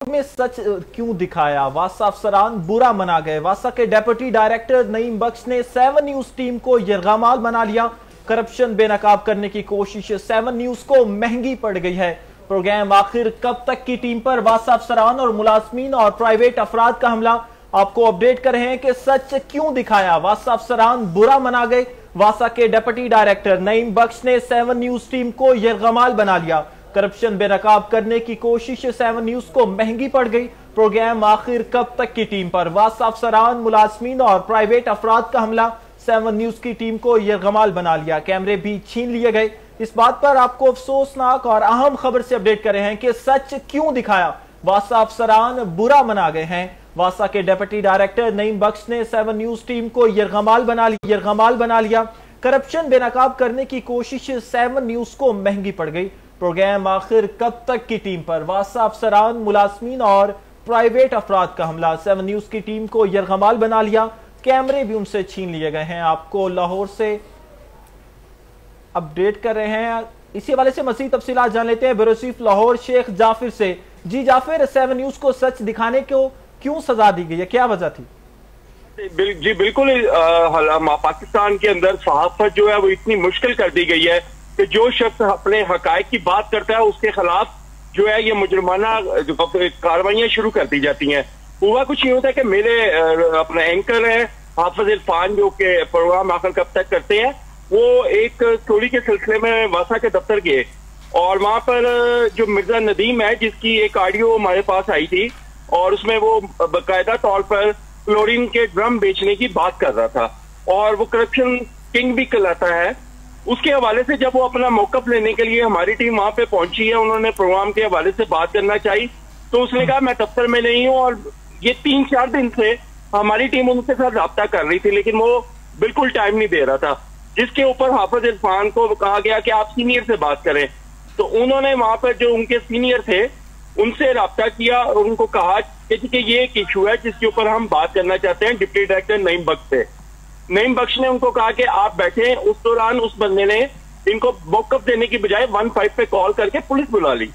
में सच क्यों दिखाया, वासा अफसरान बुरा मना गए। वासा के डेप्यूटी डायरेक्टर नईम बख्श ने 7 न्यूज टीम को यरगमाल बना लिया। करप्शन बेनकाब करने की कोशिश 7 न्यूज को महंगी पड़ गई है। प्रोग्राम आखिर कब तक की टीम पर वासा अफसरान और मुलाजमीन और प्राइवेट अफराद का हमला। आपको अपडेट कर रहे हैं कि सच क्यों दिखाया, वासा अफसरान बुरा मना गए। वासा के डेप्यूटी डायरेक्टर नईम बख्श ने 7 न्यूज टीम को यरगमाल बना लिया। करप्शन बेनकाब करने की कोशिश 7 न्यूज को महंगी पड़ गई। प्रोग्राम आखिर कब तक की टीम पर वासा अफसरान, मुलाजमीन और प्राइवेट अफराद का हमला। 7 न्यूज की टीम को यरगमाल बना लिया, कैमरे भी छीन लिए गए। इस बात पर आपको अफसोसनाक और अहम खबर से अपडेट कर रहे हैं कि सच क्यों दिखाया, वासा अफसरान बुरा मना गए हैं। वासा के डेप्यूटी डायरेक्टर नईम बख्श ने 7 न्यूज टीम को यरगमाल बना लिया। करप्शन बेनकाब करने की कोशिश 7 न्यूज को महंगी पड़ गई। प्रोग्राम आखिर कब तक की टीम पर वासा अफसरान, मुलाजमीन और प्राइवेट अफराद का हमला। 7 न्यूज की टीम को यरगमाल बना लिया, कैमरे भी उनसे छीन लिए गए हैं। आपको लाहौर से अपडेट कर रहे हैं। इसी हवाले से मज़ीद तफसीलात जान लेते हैं ब्यूरो चीफ लाहौर शेख जाफिर से। जी जाफिर, 7 न्यूज को सच दिखाने को क्यों सजा दी गई है, क्या वजह थी? जी बिल्कुल, पाकिस्तान के अंदर सहाफत जो है वो इतनी मुश्किल कर दी गई है कि जो शख्स अपने हकायक की बात करता है उसके खिलाफ जो है ये मुजरमाना कार्रवाइयां शुरू कर दी जाती हैं। हुआ कुछ ये होता है कि मेरे अपने एंकर है हाफिज इरफान जो के प्रोग्राम आखिर कब तक करते हैं, वो एक चोरी के सिलसिले में वासा के दफ्तर गए और वहां पर जो मिर्जा नदीम है जिसकी एक ऑडियो हमारे पास आई थी और उसमें वो बाकायदा तौर पर क्लोरीन के ड्रम बेचने की बात कर रहा था और वो करप्शन किंग भी कहलाता है। उसके हवाले से जब वो अपना मौकफ लेने के लिए हमारी टीम वहां पे पहुंची है, उन्होंने प्रोग्राम के हवाले से बात करना चाहिए तो उसने कहा मैं दफ्तर में नहीं हूं और ये 3-4 दिन से हमारी टीम उनके साथ राब्ता कर रही थी लेकिन वो बिल्कुल टाइम नहीं दे रहा था, जिसके ऊपर हाफिज इरफान को कहा गया कि आप सीनियर से बात करें। तो उन्होंने वहां पर जो उनके सीनियर थे उनसे राब्ता किया और उनको कहा कि ये एक इशू है जिसके ऊपर हम बात करना चाहते हैं डिप्टी डायरेक्टर नईम बख्श से। नईम बख्श ने उनको कहा कि आप बैठे। उस दौरान उस बंदे ने इनको मौकफ देने की बजाय 15 पे कॉल करके पुलिस बुला ली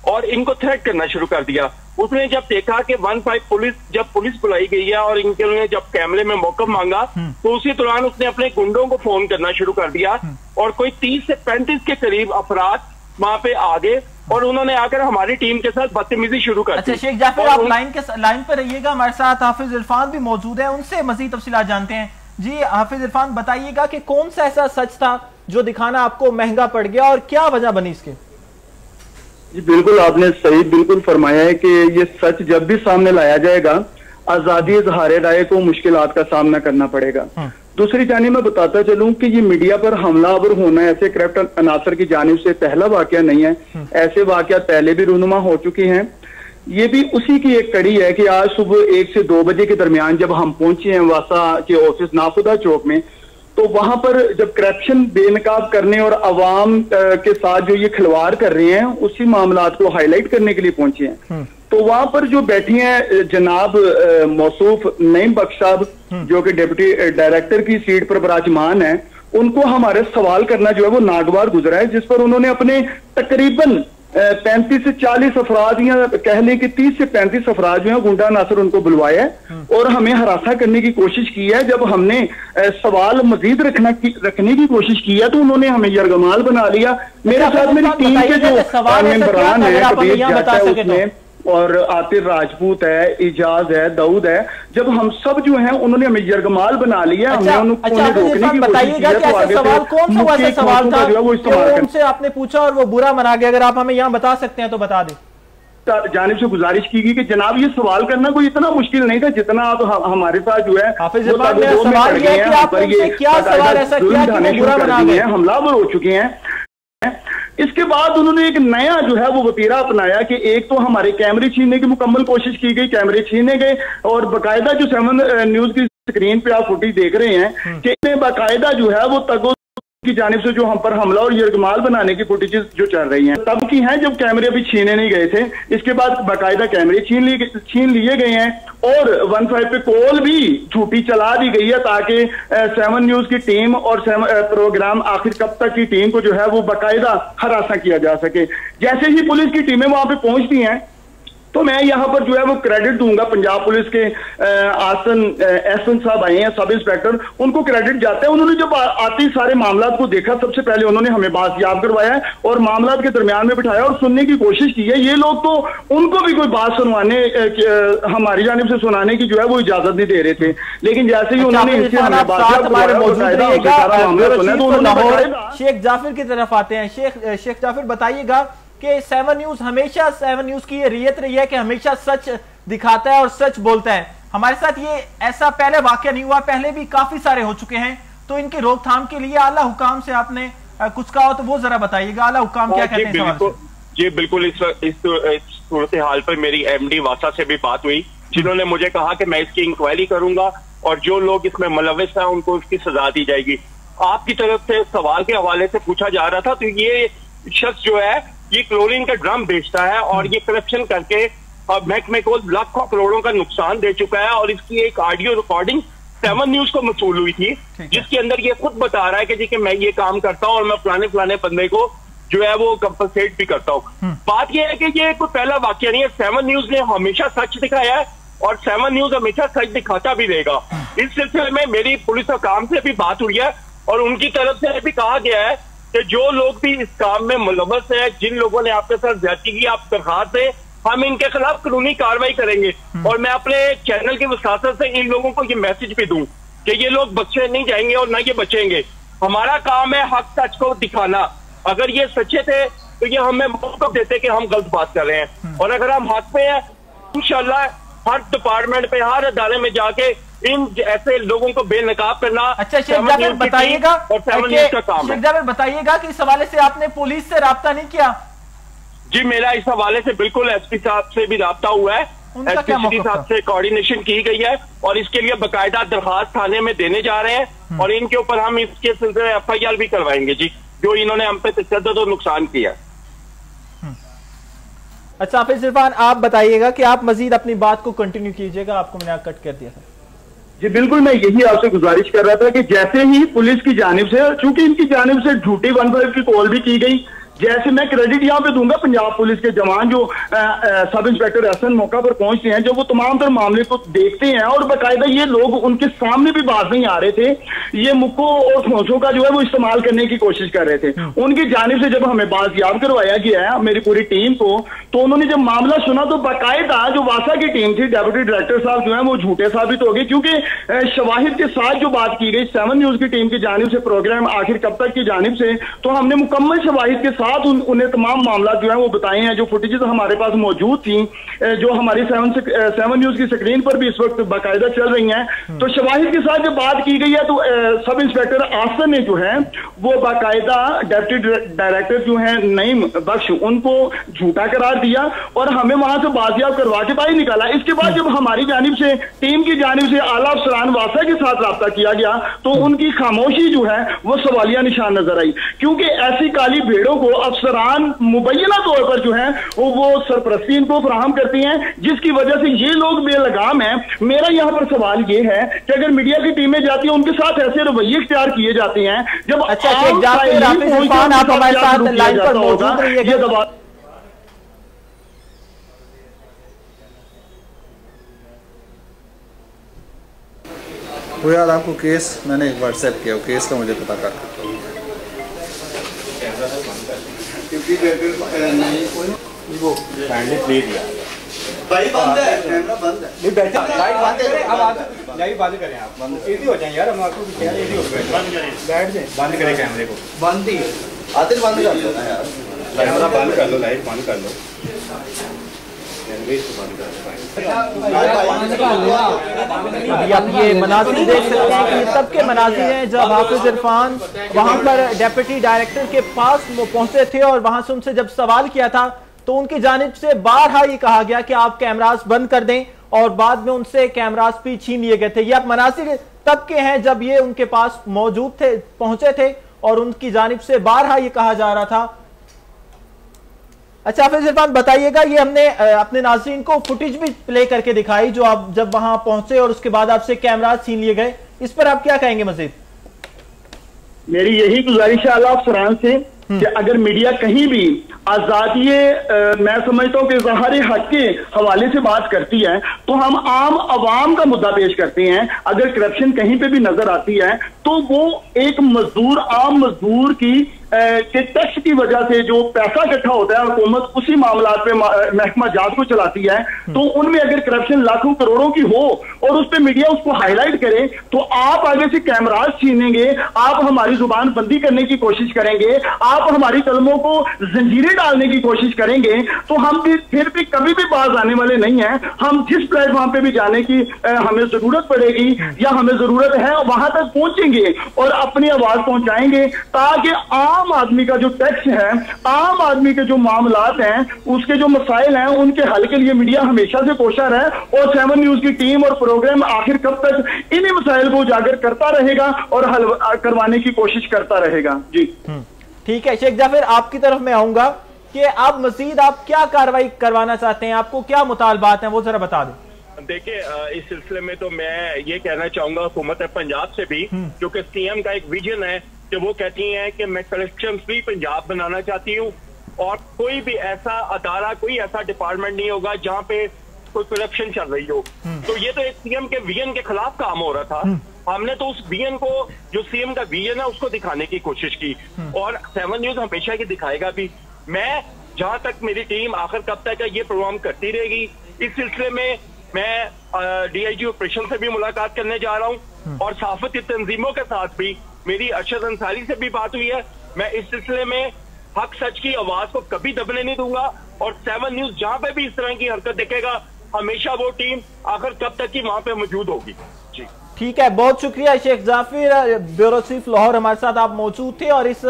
और इनको थ्रेट करना शुरू कर दिया। उसने जब देखा कि 15 जब पुलिस बुलाई गई है और इनके उन्होंने जब कैमरे में मौकफ मांगा तो उसी दौरान उसने अपने गुंडों को फोन करना शुरू कर दिया और कोई 30 से 35 के करीब अफराद वहां पे आ गए और उन्होंने आकर हमारी टीम के साथ बदतमीजी शुरू कर दी। अच्छा शेख जाफिर, आप लाइन पर रहिएगा, हमारे साथ हाफिज इरफान भी मौजूद है, उनसे मजीद तफसीलात जानते हैं। जी हाफिज इरफान, बताइएगा कि कौन सा ऐसा सच था जो दिखाना आपको महंगा पड़ गया और क्या वजह बनी इसके? जी बिल्कुल, आपने सही बिल्कुल फरमाया है कि ये सच जब भी सामने लाया जाएगा आजादी इज़हार राय को मुश्किलात का सामना करना पड़ेगा। दूसरी जानिब मैं बताता चलूं कि ये मीडिया पर हमलावर होना ऐसे करप्ट अनासर की जानिब से पहला वाकया नहीं है। ऐसे वाकया पहले भी रूनुमा हो चुके हैं। ये भी उसी की एक कड़ी है कि आज सुबह 1 से 2 बजे के दरमियान जब हम पहुंचे हैं वासा के ऑफिस नाफुदा चौक में, तो वहां पर जब करप्शन बेनकाब करने और अवाम के साथ जो ये खिलवाड़ कर रहे हैं उसी मामलात को हाईलाइट करने के लिए पहुंचे हैं। तो वहां पर जो बैठी हैं जनाब मौसूफ नईम बख्श साहब जो कि डिप्टी डायरेक्टर की सीट पर विराजमान है, उनको हमारे सवाल करना जो है वो नागवार गुजरा है, जिस पर उन्होंने अपने तकरीबन 35 से 40 अफराद या कह लें कि 30 से 35 अफराद जो है गुंडा नासर उनको बुलवाया है और हमें हरासा करने की कोशिश की है। जब हमने सवाल मजीद रखने की कोशिश की है तो उन्होंने हमें यरगमाल बना लिया। मेरे साथ मेरी टीम के जो मेंबरान है कबीर जट है उसमें और आतिर राजपूत है, इजाज है, दाऊद है, जब हम सब जो हैं उन्होंने हमें यरगमाल बना लिया। हमने उनको रोकने की कोशिश की है। तो आगे सवाल कौन सा ऐसा सवाल था जो उनसे आपने पूछा और वो बुरा मना गया? अगर आप हमें यहाँ बता सकते हैं तो बता दें। जानिब से गुजारिश की गई कि जनाब ये सवाल करना कोई इतना मुश्किल नहीं था जितना आप हमारे साथ जो है हमलावर हो चुके हैं। इसके बाद उन्होंने एक नया जो है वो वतीरा अपनाया कि एक तो हमारे कैमरे छीनने की मुकम्मल कोशिश की गई, कैमरे छीने गए और बाकायदा जो 7 न्यूज की स्क्रीन पे आप फुटेज देख रहे हैं कि बाकायदा जो है वो तगो की जानिब से जो हम पर हमला और यरगमाल बनाने की फुटेजेस जो चल रही हैं तब की हैं जब कैमरे अभी छीने नहीं गए थे। इसके बाद बाकायदा कैमरे छीन लिए गए हैं और 15 पे कॉल भी झूठी चला दी गई है ताकि 7 न्यूज की टीम और प्रोग्राम आखिर कब तक की टीम को जो है वो बाकायदा हरासा किया जा सके। जैसे ही पुलिस की टीमें वहां पे पहुंचती हैं तो मैं यहाँ पर जो है वो क्रेडिट दूंगा पंजाब पुलिस के आसन एहसन साहब आए हैं, सब इंस्पेक्टर, उनको क्रेडिट जाता है। उन्होंने जब आते सारे मामला को देखा, सबसे पहले उन्होंने हमें बातयाब करवाया है और मामला के दरमियान में बिठाया और सुनने की कोशिश की है। ये लोग तो उनको भी कोई बात सुनवाने हमारी जानिब से सुनाने की जो है वो इजाजत नहीं दे रहे थे, लेकिन जैसे ही उन्होंने शेख जाफिर की तरफ आते हैं। शेख जाफिर बताइएगा कि 7 न्यूज हमेशा 7 न्यूज की ये रियत रही है कि हमेशा सच दिखाता है और सच बोलता है। हमारे साथ ये ऐसा पहले वाकया नहीं हुआ, पहले भी काफी सारे हो चुके हैं, तो इनकी रोकथाम के लिए आला हुकाम से आपने कुछ कहा हो तो वो जरा बताइएगा। आला हुकाम क्या कहते हैं? जी बिल्कुल, इस सूरत हाल पर मेरी एमडी वासा से भी बात हुई, जिन्होंने मुझे कहा कि मैं इसकी इंक्वायरी करूंगा और जो लोग इसमें मुलविस हैं उनको उसकी सजा दी जाएगी। आपकी तरफ से सवाल के हवाले से पूछा जा रहा था, तो ये शख्स जो है ये क्लोरीन का ड्रम बेचता है और ये करप्शन करके महकमे को लाखों करोड़ों का नुकसान दे चुका है। और इसकी एक ऑडियो रिकॉर्डिंग 7 न्यूज को मसूल हुई थी, जिसके अंदर ये खुद बता रहा है कि जी कि मैं ये काम करता हूँ और मैं फलाने बंदे को जो है वो कंपनसेट भी करता हूँ। बात यह है कि ये कोई पहला वाकया नहीं है, 7 न्यूज ने हमेशा सच दिखाया है और 7 न्यूज हमेशा सच दिखाता भी रहेगा। इस सिलसिले में मेरी पुलिस हुकाम से भी बात हुई है और उनकी तरफ से भी कहा गया है कि जो लोग भी इस काम में मुलव्वस है, जिन लोगों ने आपके साथ ज्यादती की, आप दरखास्त दें, हम इनके खिलाफ कानूनी कार्रवाई करेंगे। और मैं अपने चैनल के वसातत से इन लोगों को ये मैसेज भी दूं कि ये लोग बच्चे नहीं जाएंगे और ना ये बचेंगे। हमारा काम है हक सच को दिखाना। अगर ये सच्चे थे तो ये हमें मौका देते कि हम गलत बात कर रहे हैं, और अगर हम हक पे हैं इंशाल्लाह हर डिपार्टमेंट पे, हर अदालत में जाके इन ऐसे लोगों को बेनकाब करना। अच्छा शेख जाफिर बताइएगा, शेख जाफिर बताइएगा कि इस हवाले से आपने पुलिस से राब्ता नहीं किया? जी मेरा इस हवाले से बिल्कुल एसपी साहब से भी राब्ता हुआ है, एसपी साहब से कोऑर्डिनेशन की गई है और इसके लिए बाकायदा दरखास्त थाने में देने जा रहे हैं और इनके ऊपर हम इसके सिलसिले FIR भी करवाएंगे जी, जो इन्होंने हम पे तशद्दुद और नुकसान किया। अच्छा हाफिज इरफान, आप बताइएगा कि आप मजीद अपनी बात को कंटिन्यू कीजिएगा, आपको मैंने कट कर दिया था। जी बिल्कुल, मैं यही आपसे गुजारिश कर रहा था कि जैसे ही पुलिस की जानिब से, चूंकि इनकी जानिब से झूठी 1 की कॉल भी की गई, जैसे मैं क्रेडिट यहाँ पे दूंगा पंजाब पुलिस के जवान जो सब इंस्पेक्टर एहसन मौका पर पहुंचते हैं, जो वो तमाम तर मामले को देखते हैं और बाकायदा ये लोग उनके सामने भी बात नहीं आ रहे थे, ये मुक्कों और ठोंसों का जो है वो इस्तेमाल करने की कोशिश कर रहे थे। उनकी जानिब से जब हमें बातयाब करवाया गया है मेरी पूरी टीम को, तो उन्होंने जब मामला सुना तो बाकायदा जो वासा की टीम थी, डेप्यूटी डायरेक्टर साहब जो है वो झूठे साबित हो गए, क्योंकि शवाहिद के साथ जो बात की गई 7 न्यूज की टीम की जानिब से, प्रोग्राम आखिर कब तक की जानिब से, तो हमने मुकम्मल शवाहिद के साथ उन्हें तमाम मामला जो है वो बताए हैं, जो फुटेजेस हमारे पास मौजूद थी, जो हमारी 7 न्यूज की स्क्रीन पर भी इस वक्त बाकायदा चल रही हैं। तो शवाहिद के साथ जब बात की गई है तो सब इंस्पेक्टर आसन ने जो है वो बाकायदा डेप्यूटी डायरेक्टर जो है नईम बख्श, उनको झूठा करार दिया और हमें वहां से बाजियाब करवा के बाहर निकाला। इसके बाद जब हमारी जानिब से, टीम की जानिब से आला अफसरान वासा के साथ राब्ता किया गया तो उनकी खामोशी जो है वो सवालिया निशान नजर आई, क्योंकि ऐसी काली भेड़ों को अफसरान मुबैना तौर पर जो है वो सरपरस्ती इनको फराहम करती हैं, जिसकी वजह से ये लोग बेलगाम हैं। मेरा यहाँ पर सवाल ये है कि अगर मीडिया की टीमें जाती हैं उनके साथ ऐसे रवैये इख्तियार किए जाते हैं, जब अच्छा आप हमारे साथ लाइन पर मौजूद रहिएगा। वो यार आपको केस मैंने एक व्हाट्सएप किया, केस का मुझे पता कर वो दे दिया भाई, बंद है कैमरा, बंद है नहीं, बैठा लाइट बंद है, अब लाइट बंद करें आप, इजी हो जाए यार, हम आपको क्या इजी हो गया, बंद करें, बैठ जाए, बंद करें कैमरे को, बंद ही आदिल बंद कर दो ना यार, कैमरा बंद कर लो, लाइट बंद कर लो, अभी आप ये मनाजिर देख सकते हैं कि ये तब के मनाजिर हैं जब हाफिज इरफान वहां पर डेप्यूटी डायरेक्टर के पास पहुंचे थे और वहां से उनसे जब सवाल किया था तो उनकी जानिब से बारहा ये कहा गया कि आप कैमरास बंद कर दें और बाद में उनसे कैमरास भी छीन लिए गए थे। ये आप मनाजिर तब के हैं जब ये उनके पास मौजूद थे, पहुंचे थे और उनकी जानिब से बारहा ये कहा जा रहा था। अच्छा हाफिज इरफान बताइएगा, ये हमने अपने नाज़रीन को फुटेज भी प्ले करके दिखाई जो आप जब वहां पहुंचे और उसके बाद आपसे कैमरा छीन लिए गए, इस पर आप क्या कहेंगे मजीद? मेरी यही गुजारिश है आला अफसरान से कि अगर मीडिया कहीं भी आजादी मैं समझता हूं कि इज़हार हक के हवाले से बात करती है तो हम आम आवाम का मुद्दा पेश करते हैं। अगर करप्शन कहीं पे भी नजर आती है तो वो एक मजदूर, आम मजदूर की के टैक्स की वजह से जो पैसा इकट्ठा होता है, हुकूमत उसी मामला पे महकमा जात को चलाती है, तो उनमें अगर करप्शन लाखों करोड़ों की हो और उस पर मीडिया उसको हाईलाइट करे तो आप आगे से कैमराज छीनेंगे, आप हमारी जुबान बंदी करने की कोशिश करेंगे, आप हमारी कलमों को जंजीरें डालने की कोशिश करेंगे, तो हम भी फिर भी कभी भी बाज आने वाले नहीं हैं। हम जिस प्लेटफॉर्म पे भी जाने की हमें जरूरत पड़ेगी या हमें जरूरत है वहां तक पहुंचेंगे और अपनी आवाज पहुंचाएंगे, ताकि आम आदमी का जो टैक्स है, आम आदमी के जो मामलात हैं, उसके जो मसाइल हैं, उनके हल के लिए मीडिया हमेशा से कोशिश है। और 7 न्यूज की टीम और प्रोग्राम आखिर कब तक इन्हीं मसाइल को उजागर करता रहेगा और हल करवाने की कोशिश करता रहेगा। जी ठीक है शेख जाफिर, आपकी तरफ मैं आऊंगा कि आप मजीद आप क्या कार्रवाई करवाना चाहते हैं, आपको क्या मुतालबात हैं, वो जरा बता दें। देखिए, इस सिलसिले में तो मैं ये कहना चाहूंगा हुकूमत पंजाब से भी, क्योंकि सीएम का एक विजन है कि वो कहती हैं कि मैं करप्शन फ्री पंजाब बनाना चाहती हूँ और कोई भी ऐसा अदारा, कोई ऐसा डिपार्टमेंट नहीं होगा जहाँ पे कोई करप्शन चल रही हो। तो ये तो एक सीएम के विजन के खिलाफ काम हो रहा था। हमने तो उस विजन को, जो सीएम का विजन है, उसको दिखाने की कोशिश की और 7 न्यूज हमेशा की दिखाएगा भी। मैं जहां तक मेरी टीम आखिर कब तक ये प्रोग्राम करती रहेगी। इस सिलसिले में मैं डीआईजी ऑपरेशन से भी मुलाकात करने जा रहा हूं और सहाफती तंजीमों के साथ भी मेरी अरशद अंसारी से भी बात हुई है। मैं इस सिलसिले में हक सच की आवाज को कभी दबने नहीं दूंगा और 7 न्यूज जहां पे भी इस तरह की हरकत दिखेगा, हमेशा वो टीम आखिर कब तक की वहां पे मौजूद होगी। जी ठीक है, बहुत शुक्रिया शेख जाफिर, ब्यूरो चीफ लाहौर हमारे साथ आप मौजूद थे और इस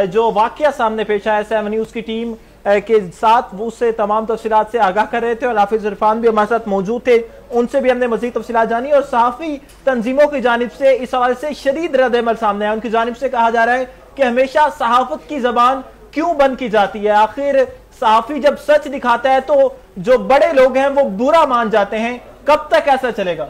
जो वाकया सामने पेश आया 7 न्यूज की टीम के साथ उससे तमाम तफसीलात से आगाह कर रहे थे और हाफिज इरफान भी हमारे साथ मौजूद थे, उनसे भी हमने मजीद तफसीलात जानी और सहाफ़ी तंजीमों की जानिब से इस हवाले से शदीद रद्द-ए-अमल सामने आया। उनकी जानिब से कहा जा रहा है कि हमेशा सहाफत की जबान क्यों बंद की जाती है, आखिर सहाफ़ी जब सच दिखाता है तो जो बड़े लोग हैं वो बुरा मान जाते हैं, कब तक ऐसा चलेगा।